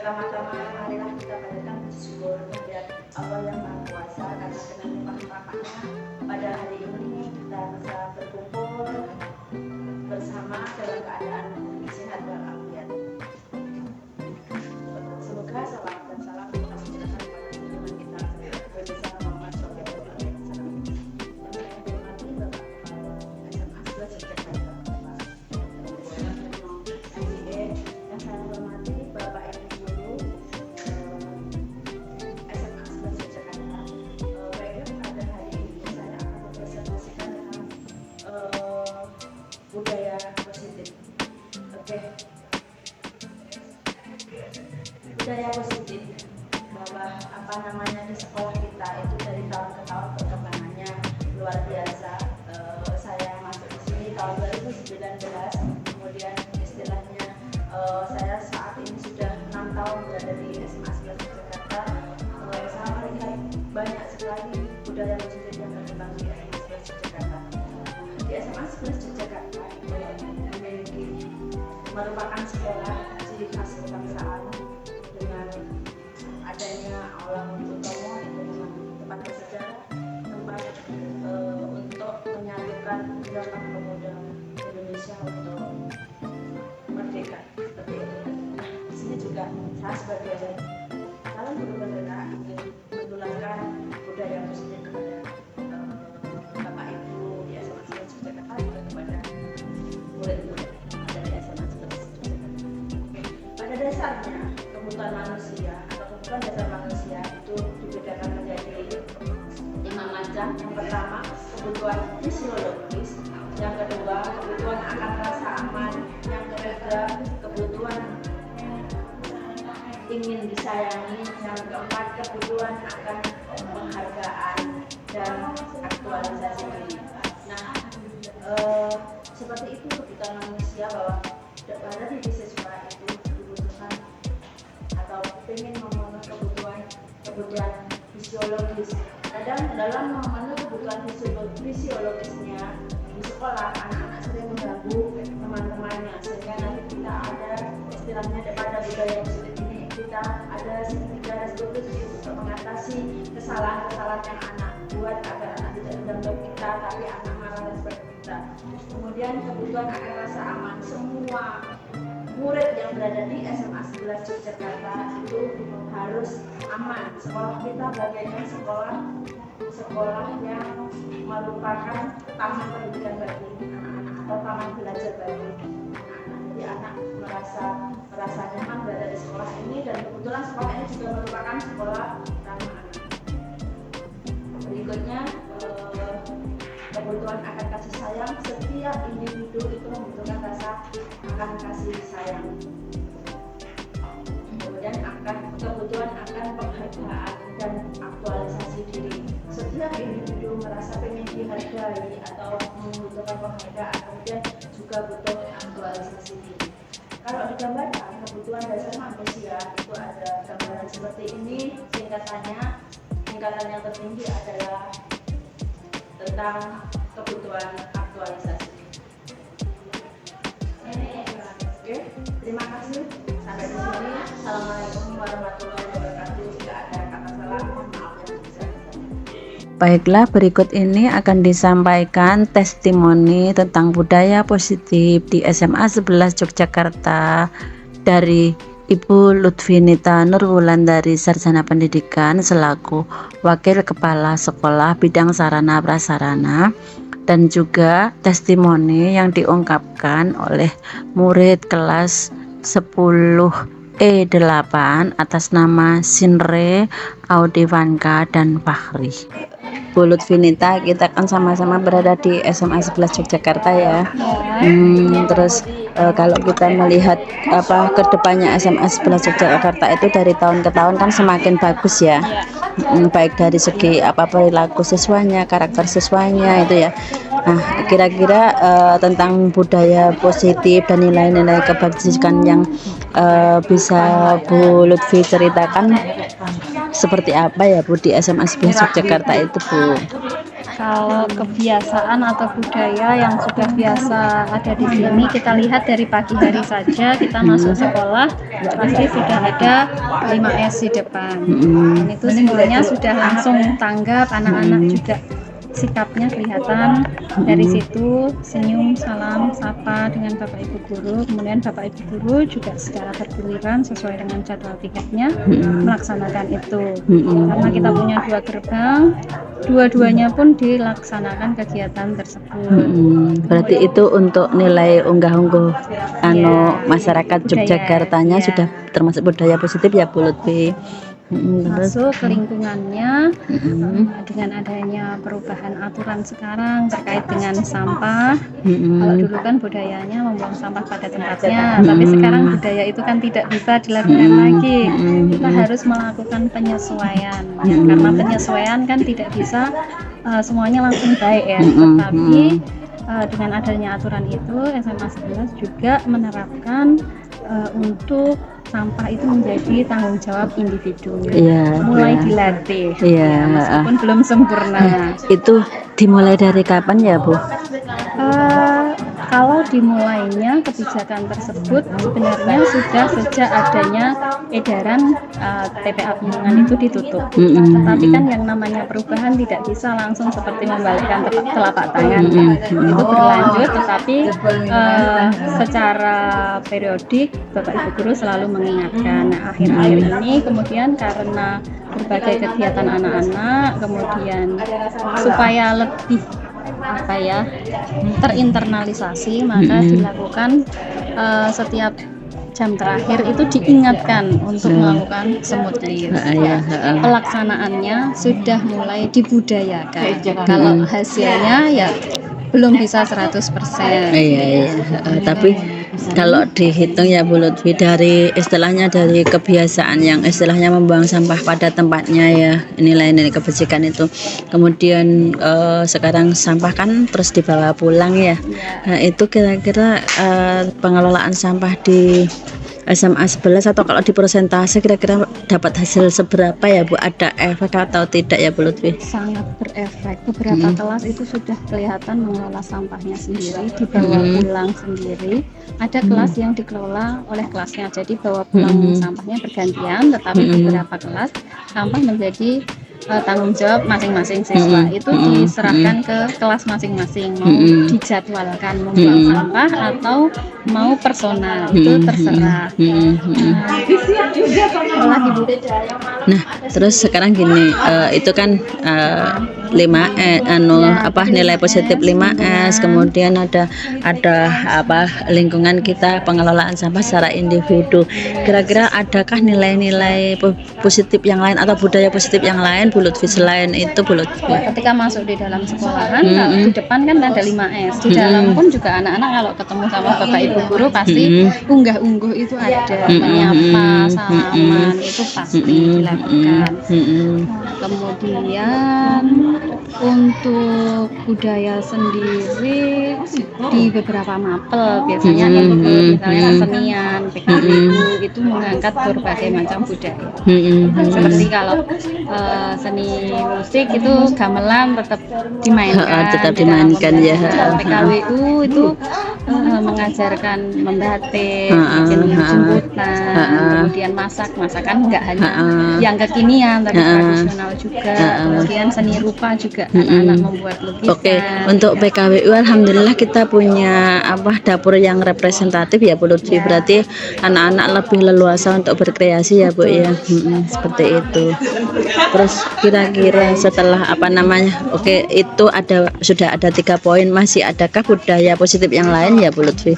Pertama-tama marilah kita panjatkan puji syukur kepada Allah yang Maha Kuasa karena dengan limpah-limpahnya pada hari ini kita bisa berkumpul bersama dalam keadaan sehat walafiat. Semoga salam dan salam kita menyerahkan kepada junjungan kita Profesor Muhammad Shallallahu Alaihi Wasallam. Yang saya hormati Bapak SMA 11 Yogyakarta. Baiklah, pada hari ini saya akan mempresentasikan tentang budaya positif. Oke. Budaya positif bahwa di sekolah kita itu dari tahun ke tahun perkembangannya luar biasa. Saya masuk di sini tahun 2019, kemudian istilahnya saya saat ini sudah 6 tahun berada di SMA 11 Jakarta. Saya melihat banyak sekali budaya positif yang berkembang di SMA 11 Jakarta. Di SMA 11 Jakarta merupakan sekolah ciri khas kebangsaan dengan adanya aula utama itu memang tempat bersejarah, tempat untuk menyatukan gerakan pemuda Indonesia untuk merdeka seperti itu. Nah, di sini juga saya sebagai calon guru merdeka ingin menularkan budaya positif kepada Bapak Ibu di SMA 11 Jakarta juga kepada murid-murid dari SMA 11 Jakarta. Pada dasarnya kebutuhan manusia atau kebutuhan dasar manusia itu dibedakan menjadi 5 macam. Yang pertama, kebutuhan fisiologis. Yang kedua, kebutuhan akan rasa aman. Yang ketiga, kebutuhan ingin disayangi. Yang keempat, kebutuhan akan penghargaan dan aktualisasi diri. Nah, seperti itu kebutuhan manusia bahwa pada diri siswa itu dibutuhkan atau ingin memenuhi kebutuhan fisiologis. Kadang dalam memenuhi kebutuhan fisiologisnya di sekolah, anak-anak sering mengganggu teman-temannya, sehingga nanti kita ada istilahnya pada budaya positif ini kita ada segitiga restitusi untuk mengatasi kesalahan-kesalahan yang anak buat agar anak tidak mengganggu kita tapi anak malah respect kita. Kemudian kebutuhan akan rasa aman. Semua murid yang berada di SMA 11 Yogyakarta itu harus aman. Sekolah kita bagaikan sekolah yang merupakan taman pendidikan bagi anak-anak atau taman belajar bagi anak-anak. Jadi anak merasa nyaman berada di sekolah ini, dan kebetulan sekolah ini juga merupakan sekolah ramah anak. Berikutnya kebutuhan akan kasih sayang. Setiap individu itu membutuhkan rasa akan kasih sayang. Kemudian kebutuhan akan penghargaan dan aktualisasi diri. Setiap individu merasa ingin dihargai atau membutuhkan penghargaan, kemudian juga butuh aktualisasi diri. Kalau digambarkan kebutuhan dasar manusia itu ada gambaran seperti ini. Tingkatan yang tertinggi adalah tentang kebutuhan aktualisasi. Oke, terima kasih. Sampai di sini. Assalamualaikum warahmatullahi wabarakatuh. Jika ada kata salah, maaf yang besar. Baiklah, berikut ini akan disampaikan testimoni tentang budaya positif di SMA 11 Yogyakarta dari Ibu Lutfinita Nurwulandari, Sarjana Pendidikan selaku Wakil Kepala Sekolah Bidang Sarana Prasarana, dan juga testimoni yang diungkapkan oleh murid kelas 10E8 atas nama Sinre, Audivanka, dan Fahri. Bu Lutfinita, kita kan sama-sama berada di SMA 11 Yogyakarta ya. Terus kalau kita melihat kedepannya SMA 11 Yogyakarta itu dari tahun ke tahun kan semakin bagus ya. Baik dari segi perilaku siswanya, karakter siswanya itu ya. Nah, kira-kira tentang budaya positif dan nilai-nilai kebajikan yang bisa Bu Lutfi ceritakan seperti apa ya Bu di SMA 11 Yogyakarta itu Bu? Kalau kebiasaan atau budaya yang sudah biasa ada di sini, kita lihat dari pagi hari saja kita masuk sekolah pasti sudah ada 5S di depan. Dan itu semuanya sudah langsung tanggap, anak-anak juga sikapnya kelihatan. Dari situ senyum, salam, sapa dengan Bapak Ibu guru. Kemudian Bapak Ibu guru juga secara bergiliran sesuai dengan jadwal piketnya melaksanakan itu. Karena kita punya 2 gerbang, dua-duanya pun dilaksanakan kegiatan tersebut. Berarti itu untuk nilai unggah-ungguh masyarakat Yogyakartanya sudah termasuk budaya positif ya Bu Lutfi. Masuk ke lingkungannya dengan adanya perubahan aturan sekarang terkait dengan sampah. Kalau dulu kan budayanya membuang sampah pada tempatnya, tapi sekarang budaya itu kan tidak bisa dilakukan lagi. Kita harus melakukan penyesuaian, karena penyesuaian kan tidak bisa semuanya langsung baik ya, tetapi dengan adanya aturan itu SMA 11 juga menerapkan untuk sampah itu menjadi tanggung jawab individu, mulai dilatih, meskipun belum sempurna. Itu dimulai dari kapan ya Bu? Kalau dimulainya kebijakan tersebut sebenarnya sudah sejak adanya edaran TPA Piungan itu ditutup. Tetapi kan yang namanya perubahan tidak bisa langsung seperti membalikkan telapak tangan. Itu berlanjut, tetapi secara periodik Bapak Ibu guru selalu mengingatkan. Nah, akhir-akhir ini kemudian karena berbagai kegiatan anak-anak, kemudian supaya lebih terinternalisasi, maka dilakukan setiap jam terakhir itu diingatkan untuk melakukan semut list. Pelaksanaannya sudah mulai dibudayakan. Kalau hasilnya ya belum bisa 100%. Tapi kalau dihitung ya Bu Lutfi, dari istilahnya dari kebiasaan yang istilahnya membuang sampah pada tempatnya ya, nilai-nilai kebersihan itu, kemudian sekarang sampah kan terus dibawa pulang ya. Nah, itu kira-kira pengelolaan sampah di SMA 11 atau kalau di persentase kira-kira dapat hasil seberapa ya Bu? Ada efek atau tidak ya Bu Lutfi? Sangat berefek. Beberapa kelas itu sudah kelihatan mengelola sampahnya sendiri, dibawa pulang sendiri. Ada kelas yang dikelola oleh kelasnya, jadi bawa pulang sampahnya bergantian, tetapi beberapa kelas sampah menjadi tanggung jawab masing-masing siswa. Itu diserahkan ke kelas masing-masing, mau dijadwalkan membuang sampah atau mau personal, itu terserah. Nah, terus sekarang gini, itu kan 5 nilai positif 5S, kemudian ada lingkungan kita, pengelolaan sampah secara individu. Kira-kira adakah nilai-nilai positif yang lain atau budaya positif yang lain Bu Lutfi selain itu Bu Lutfi? Ketika masuk di dalam sekolahan, di depan kan ada 5S, di dalam pun juga anak-anak kalau ketemu sama Bapak Ibu guru pasti unggah-ungguh itu ada, menyapa, salaman itu pasti dilakukan. Kemudian untuk budaya sendiri di beberapa mapel biasanya misalnya kesenian, PKWU itu mengangkat berbagai macam budaya. Seperti kalau seni musik itu gamelan tetap dimainkan, ya. PKWU itu mengajarkan membatik, bikin jemputan, kemudian masakan nggak hanya yang kekinian tapi tradisional juga. Kemudian seni rupa juga anak-anak membuat lukisan. Oke, untuk PKWU alhamdulillah kita punya dapur yang representatif ya Bu Lutfi. Berarti anak-anak lebih leluasa untuk berkreasi ya Bu ya. Seperti itu. Terus kira-kira setelah oke, itu sudah ada 3 poin, masih adakah budaya positif yang lain ya Bu Lutfi?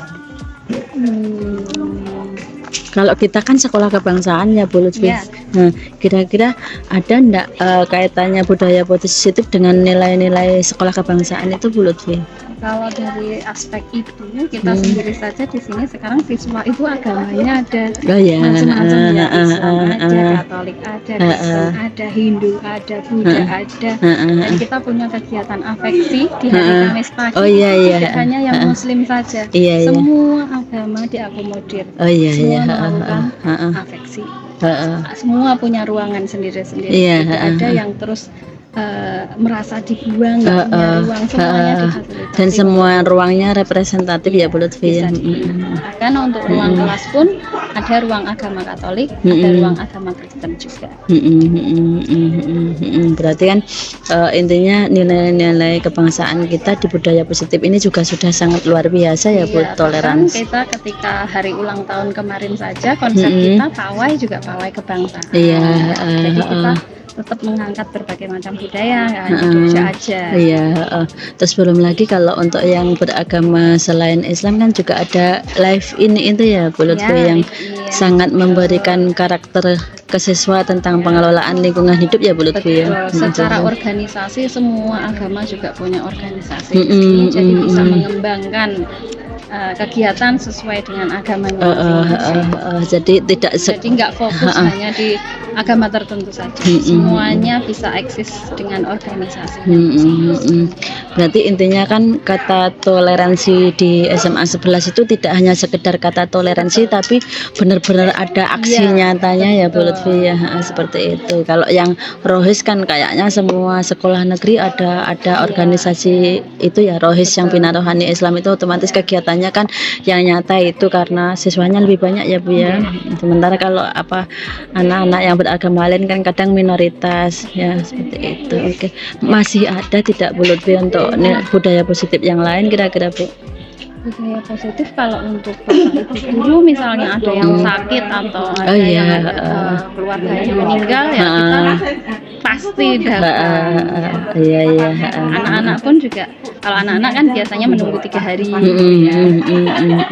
Kalau kita kan sekolah kebangsaan ya Bu Lutfi. Nah, kira-kira ada enggak kaitannya budaya positif dengan nilai-nilai sekolah kebangsaan itu Bu Lutfi? Kalau dari aspek itu kita sendiri saja di sini sekarang siswa itu agamanya ada macam-macam ya, Islam ada, Katolik ada, Kristen ada, Hindu ada, Buddha ada, dan kita punya kegiatan afeksi di hari Kamis pagi. Tidak hanya yang Muslim saja, semua agama diakomodir, semua melakukan afeksi. Semua punya ruangan sendiri-sendiri. Tidak ada yang terus merasa dibuang, nggak punya ruang, semuanya difasilitasi. Dan semua ruangnya representatif ya Bu Lutfi ya. Bisa bahkan untuk ruang kelas pun ada ruang agama Katolik, ada ruang agama Kristen juga. Berarti kan intinya nilai-nilai kebangsaan kita di budaya positif ini juga sudah sangat luar biasa ya Bu, toleransi. Kita ketika hari ulang tahun kemarin saja konsep kita pawai juga pawai kebangsaan. Iya. Jadi kita tetap mengangkat berbagai macam budaya, nggak hanya Jogja aja. Iya. Terus belum lagi kalau untuk yang beragama selain Islam kan juga ada live ini itu ya Bu Lutfi yang sangat memberikan karakter ke siswa tentang pengelolaan lingkungan hidup ya Bu Lutfi ya. Secara organisasi semua agama juga punya organisasi, jadi bisa mengembangkan kegiatan sesuai dengan agamanya masing-masing. Jadi nggak fokus hanya di agama tertentu saja, semuanya bisa eksis dengan organisasi. Berarti intinya kan kata toleransi di SMA 11 itu tidak hanya sekedar kata toleransi, tapi benar-benar ada aksi nyatanya ya Bu Lutfi ya, seperti itu. Kalau yang Rohis kan kayaknya semua sekolah negeri ada organisasi itu ya, Rohis yang Bina Rohani Islam itu otomatis kegiatannya kan yang nyata itu karena siswanya lebih banyak ya Bu ya. Sementara kalau anak-anak yang beragama lain kan kadang minoritas ya, seperti itu. Oke. Masih ada tidak Bu Lutfi untuk budaya positif yang lain kira-kira Bu? Budaya positif kalau untuk bapak ibu guru misalnya ada yang sakit atau ada yang keluarga yang meninggal ya kita pasti datang. Anak-anak pun juga, kalau anak-anak kan biasanya menunggu 3 hari baru jenguk temannya.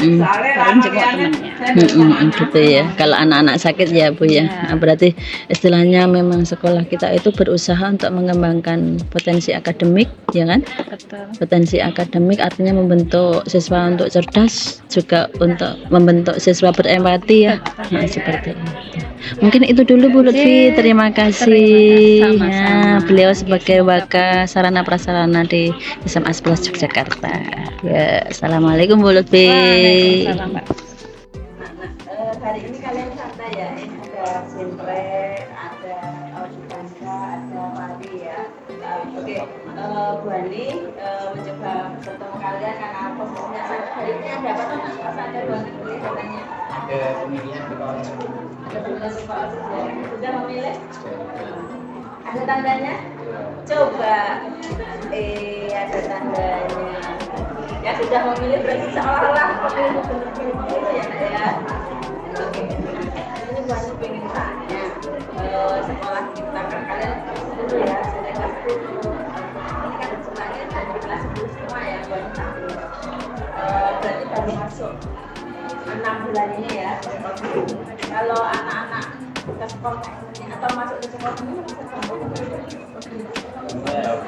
Gitu ya. Kalau anak-anak sakit ya Bu ya. Berarti istilahnya memang sekolah kita itu berusaha untuk mengembangkan potensi akademik ya kan? Betul. Potensi akademik artinya membentuk siswa untuk cerdas, juga untuk membentuk siswa berempati ya. Nah, seperti itu. Mungkin itu dulu Bu Lutfi. Terima kasih. Ya, beliau sebagai Waka Sarana Prasarana di SMA 11 Yogyakarta. Ya, assalamualaikum Bu Lutfi. Waalaikumsalam Mbak. Hari ini kalian santai ya, ini ada Sinre, ada Auditanga, ada Wali ya. Oke, Bu Ani mencoba bertemu kalian karena posisinya hari ini ada apa tuh Mas? Ada Bu Ani katanya? Ada pemilihan kepala sekolah. Ada pemilihan kepala sekolah. Sudah memilih? Ada tandanya? Coba. Ada tandanya. Ya sudah memilih berarti seolah-olah pemilih benar-benar ya. Oke. Ini baru pengen tanya sekolah kita kan kalian dulu ya sudah kelas 10. Ini kan sebenarnya dari kelas 10 semua ya buat tahu. Berarti baru masuk 6 bulan ini ya. Kalau anak-anak ke sekolah ini atau masuk ke sekolah ini masuk ke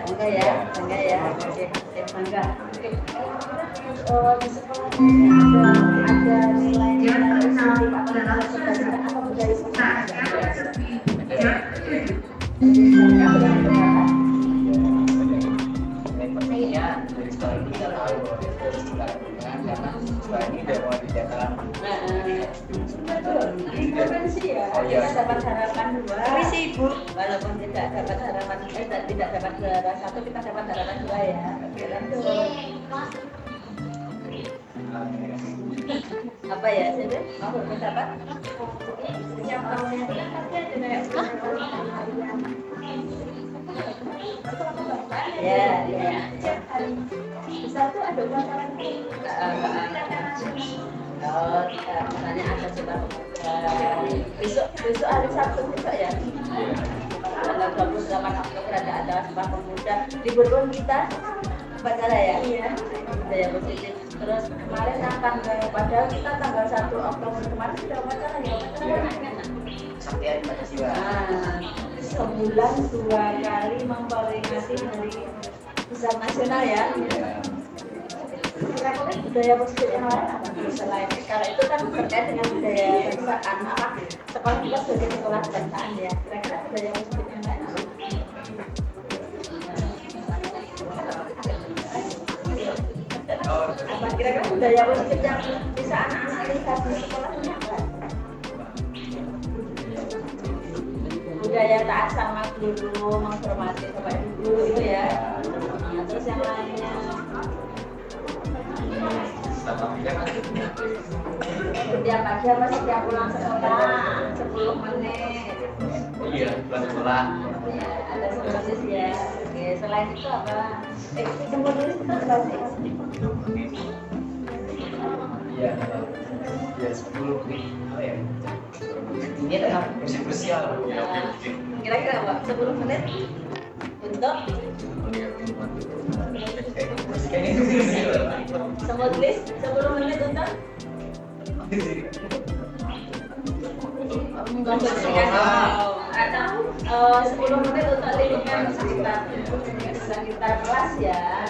enggak ya, oke, bangga. Di sekolah ini ada nilai-nilai positif apa budaya sekolah? Dari sekolah ini kita tahu dari sekolah karena sekolah ini udah mau dijalan. Intervensi ya, kita dapat harapan 2. Misi Ibu, walaupun tidak dapat harapan tidak dapat juara 1, kita dapat harapan 2 ya. Apa ya, Sede? Mau berpendapat? Yang tahunnya itu kan pasti ada kayak ya. Besar tuh ada upacara misalnya ada sumpah pemuda besok hari Sabtu besok ya tanggal 28 Oktober ada sumpah pemuda, libur pun kita upacara ya budaya positif. Terus kemarin padahal kita tanggal 1 Oktober kemarin sudah upacara ya Sakti Hari Pancasila. Sebulan 2 kali memperingati hari besar nasional ya. Kira-kira budaya positif yang lain apa selain kalau itu kan terkait dengan budaya kebangsaan apa sekolah kita sebagai sekolah kebangsaan ya, kira-kira budaya positif yang lain apa? Apa kira-kira budaya positif yang bisa anak-anak lihat di sekolah ini apa? budaya taat sama guru, menghormati bapak ibu itu ya. Nah, terus yang lainnya setiap pagi apa setiap pulang sekolah 10 menit. Iya, pulang sekolah. Ya, ada seperti ya. Oke, selain itu apa? Kemudian itu apa sih? Iya, ya 10 apa ya? Ini adalah bersih-bersih lah. Kira-kira apa? 10 menit untuk semut list 10 menit untuk membersihkan atau 10 menit untuk lingkungan sekitar kelas ya.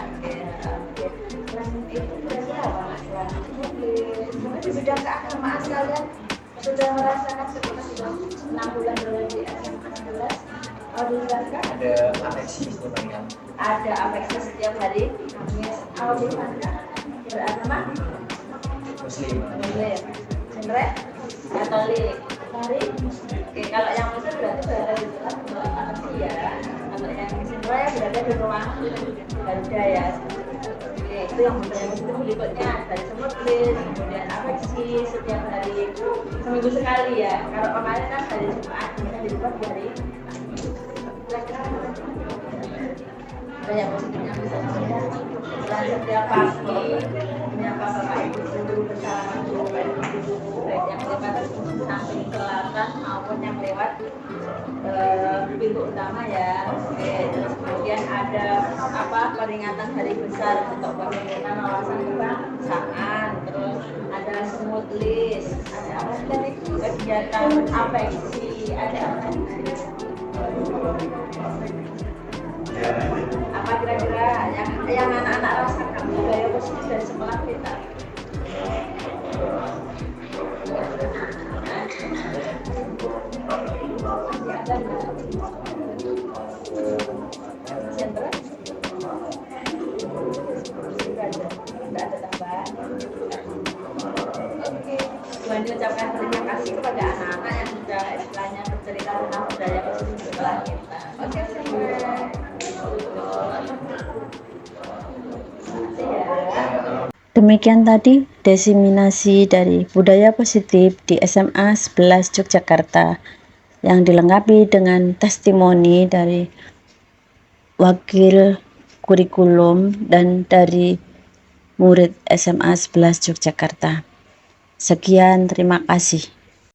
Oke. Kelas itu berarti apa mas? Mungkin di bidang keagamaan kalian sudah merasakan setelah sudah 6 bulan berada di SMA 11 Audivanka? Ada apeksi setiap hari kan? Ada apeksi setiap hari. Audivanka beragama Muslim. Muslim. Sindre Katolik. Hari. Oke, kalau yang Muslim berarti berada di dalam apeksi ya. Kalau yang Sindre berada di ruang Garuda ya. Oke, itu yang budaya Muslim berikutnya dari semut list, kemudian apeksi setiap hari seminggu sekali ya. Kalau kemarin kan hari Jumat, bisa dibuat dari ada yang positifnya bisa saja. Setelah setiap pagi menyapa bapak ibu guru bersalaman dulu baik yang lewat samping selatan maupun yang lewat pintu utama ya. Oke, terus kemudian ada apa peringatan hari besar untuk pembentukan wawasan kebangsaan. Terus ada semut list, ada apa sih tadi kegiatan apeksi, ada apa? Apa kira-kira yang anak-anak rasakan budaya positif dari sekolah kita? Masih ada nggak? Sendra? Nggak ada tambahan. Oke, Tuhan ucapkan terima kasih kepada anak-anak yang sudah istilahnya bercerita tentang budaya positif sekolah kita. Oke, Sendra. Demikian tadi diseminasi dari budaya positif di SMA 11 Yogyakarta yang dilengkapi dengan testimoni dari wakil kurikulum dan dari murid SMA 11 Yogyakarta. Sekian, terima kasih.